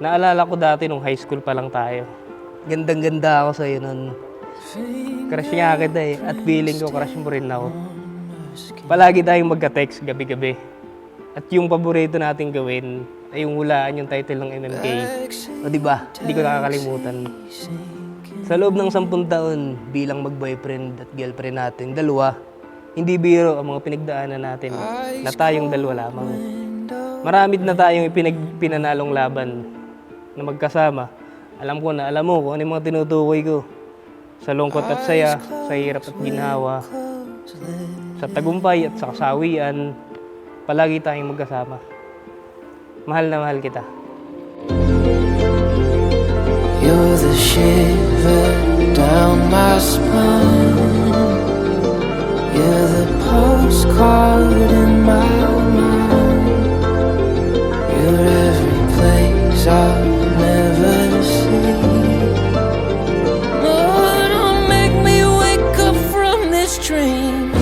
Naalala ko dati nung high school pa lang tayo. Gandang-ganda ako sa'yo nun. Crush nga kita eh. At feeling ko crush mo rin ako. Palagi tayong magka-text gabi-gabi. At yung paborito nating gawin ay yung hulaan yung title ng MMK. O diba? Hindi ko nakakalimutan. Sa loob ng 10 taon bilang mag-boyfriend at girlfriend natin, dalawa, hindi biro ang mga pinagdaanan natin na tayong dalawa lamang. Marami na tayong pinanalong laban na magkasama. Alam ko na alam mo kung ano yung mga tinutukoy ko. Sa lungkot at saya, sa hirap at ginhawa, sa tagumpay at sa kasawian, palagi tayong magkasama. Mahal na mahal kita. You're the shiver down my spine. You're the postcard in my mind. You're every place I've never seen. No, don't make me wake up from this dream.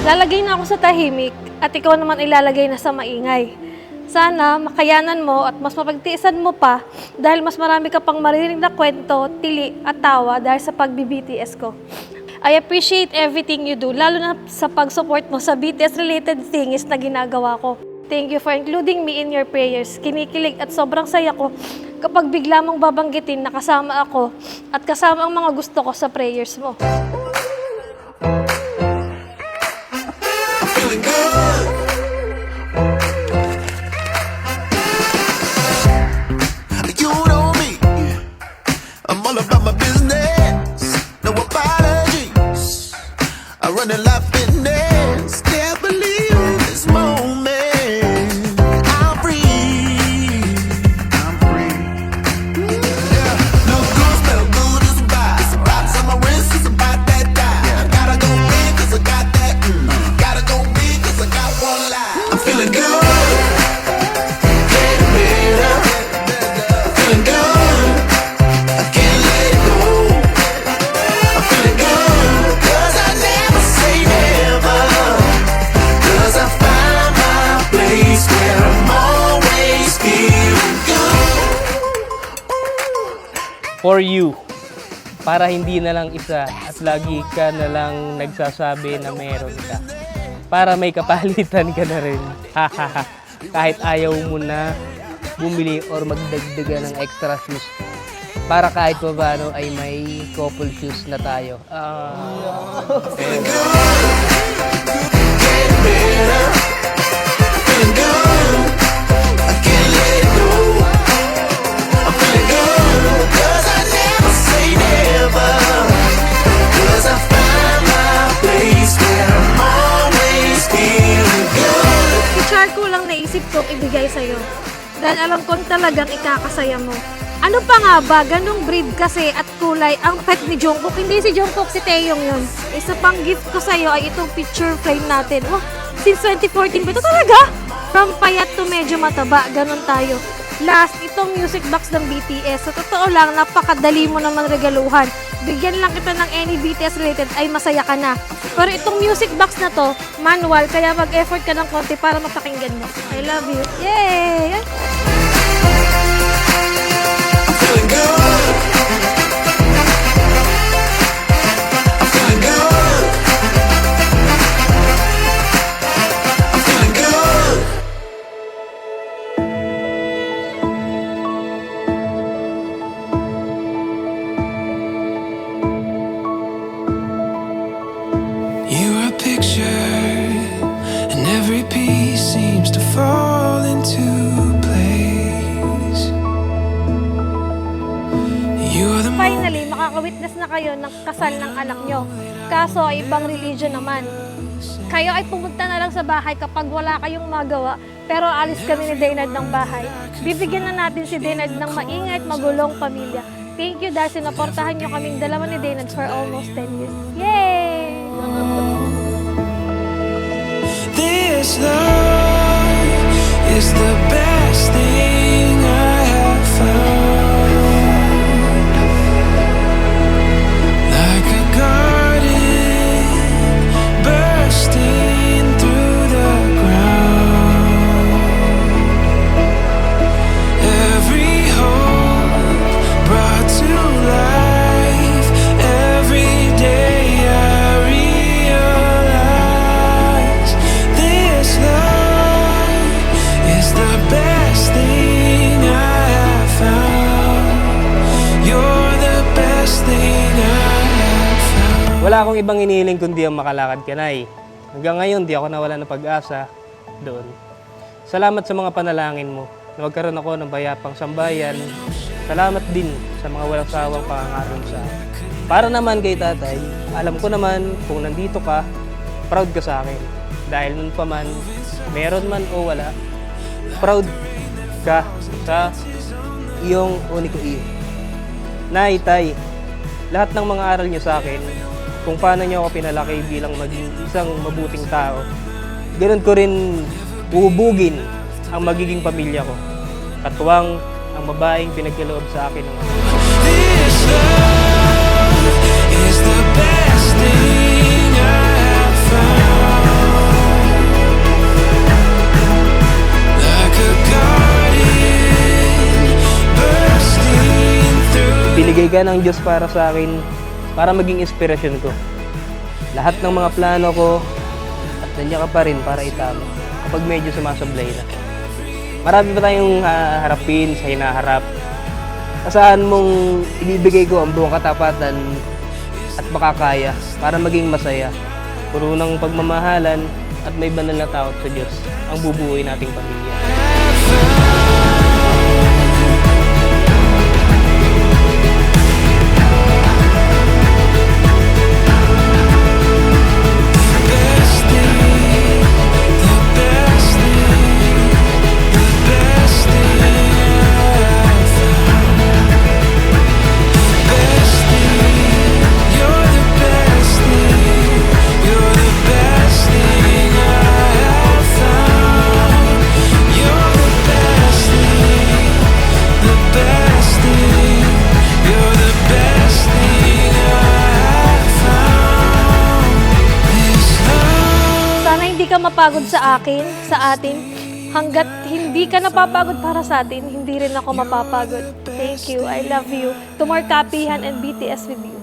Lalagay na ako sa tahimik at ikaw naman ilalagay na sa maingay. Sana makayanan mo at mas mapagtiisan mo pa dahil mas marami ka pang maririnig na kwento, tili at tawa dahil sa pag-BTS ko. I appreciate everything you do, lalo na sa pag-support mo sa BTS-related things na ginagawa ko. Thank you for including me in your prayers. Kinikilig at sobrang saya ko kapag bigla mong babanggitin na kasama ako at kasama ang mga gusto ko sa prayers mo. Feeling good. You know me, I'm all about my business. No apologies. I run a life fitness. Can't believe in this moment. I'm free. I'm free. Yeah. Look good, smell good, it's a vibe. It's a vibe on my wrist, it's about that die. Gotta go big 'cause I got that. Gotta go big 'cause I got one life. I'm feeling good. Getting better. Feeling good. I can't let it go. I'm feeling good 'cause I never say never. 'Cause I find my place where I'm always feeling good. For you. Para hindi na lang isa at lagi ka na lang nagsasabi na meron ka. Para may kapalitan ka na rin. Kahit ayaw mo na bumili or magdagdagan ng extra shoes. Para kahit pa paano ay may couple shoes na tayo. Getting better. Feeling good. I can't let it go. I'm feeling good 'cause I never say never. 'Cause I find my place where I'm always feeling good. I-char ko lang naisip kong ibigay sa'yo. Dahil alam kong talagang ikakasaya mo. Ano pa nga ba, ganong breed kasi at kulay ang pet ni Jungkook. Hindi si Jungkook, si Taeyong yun. Isa pang gift ko sa'yo ay itong picture frame natin. Oh, since 2014 ba ito talaga? From payat to medyo mataba, ganon tayo. Last, itong music box ng BTS. Sa totoo lang, napakadali mo naman regaluhan. Bigyan lang kita ng any BTS related ay masaya ka na. Pero itong music box na to, manual, kaya mag-effort ka ng konti para mapakinggan mo. I love you. Yay! I'm feeling good. I'm feeling good. I'm feeling good. makaka-witness na kayo ng kasal ng anak nyo. Kaso, ibang religion naman. Kayo ay pumunta na lang sa bahay kapag wala kayong magawa, pero alis kami ni Daynard ng bahay. Bibigyan na natin si Daynard ng maingay at magulong pamilya. Thank you dahil sinaportahan nyo kaming dalawa ni Daynard for almost 10 years. Yay! This love is the best thing I have found. Like a garden bursting through the ground. Every hope brought to life. Every day I realize this love is the best thing I have found. You're the best thing I have found. Wala akong ibang inihiling kundi ang makalakad ka, Nay. Hanggang ngayon, di ako nawala ng pag-asa doon. Salamat sa mga panalangin mo na magkaroon ako ng bayapang sambayan. Salamat din sa mga walang sawang pangangaral sa akin. Para naman kay tatay, alam ko naman kung nandito ka, proud ka sa akin. Dahil nun pa man, meron man o wala, proud ka sa iyong uniko iyo. Nay, tay, lahat ng mga aral niyo sa akin, kung paano niyo ako pinalaki bilang maging isang mabuting tao, ganoon ko rin bubugin ang magiging pamilya ko. Katuwang ang babaeng pinagkaloob sa akin ng This love is the best thing I have found. Like a garden bursting through. Binigay ka ng Diyos para sa akin, para maging inspirasyon ko. Lahat ng mga plano ko, at nandiyan ka pa rin para itama kapag medyo sumasablay na. Marami pa tayong harapin sa hinaharap. Asahan mong ibibigay ko ang buong katapatan at makakaya para maging masaya. Puro ng pagmamahalan at may banal na tawag sa Diyos ang bubuuin nating pamilya. Mapagod sa akin, sa atin. Hanggat hindi ka napapagod para sa atin, hindi rin ako mapapagod. Thank you. I love you. To more Kapihan and BTS with you.